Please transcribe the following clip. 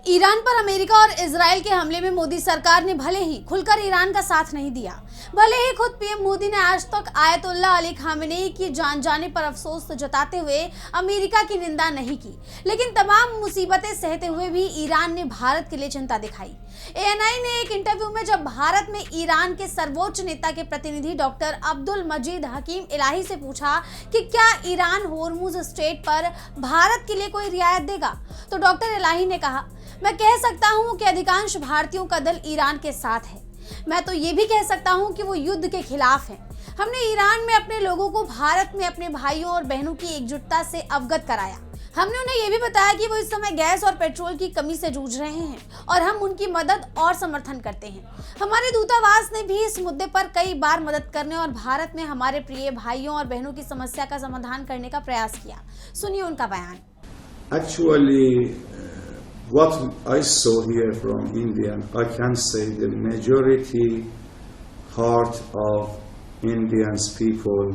Iran पर America और Israel के हमले में मोदी सरकार ने भले ही खुलकर ईरान का साथ नहीं दिया, भले ही खुद पीएम मोदी ने आज तक आयतुल्ला अली खामेनेई की जान जाने पर अफसोस जताते हुए अमेरिका की निंदा नहीं की, लेकिन तमाम मुसीबतें सहते हुए भी ईरान ने भारत के लिए चिंता दिखाई। एएनआई ने एक इंटरव्यू में जब भारत में ईरान के सर्वोच्च नेता के प्रतिनिधि डॉक्टर अब्दुल मजीद हकीम इलाही से पूछा कि क्या ईरान होर्मुज स्ट्रेट पर भारत के लिए कोई रियायत देगा, तो डॉक्टर इलाही ने कहा, मैं कह सकता हूं कि अधिकांश भारतीयों का दिल ईरान के साथ है। मैं तो ये भी कह सकता हूं कि वो युद्ध के खिलाफ हैं। हमने ईरान में अपने लोगों को भारत में अपने भाइयों और बहनों की एकजुटता से अवगत कराया। हमने उन्हें ये भी बताया कि वो इस समय गैस और पेट्रोल की कमी से जूझ रहे हैं और हम उनकी मदद और समर्थन करते हैं। हमारे दूतावास ने भी इस मुद्दे पर कई बार मदद करने और भारत में हमारे प्रिय भाइयों और बहनों की समस्या का समाधान करने का प्रयास किया। सुनिए उनका बयान। Actually, what I saw here from India, I can say the majority heart of Indians people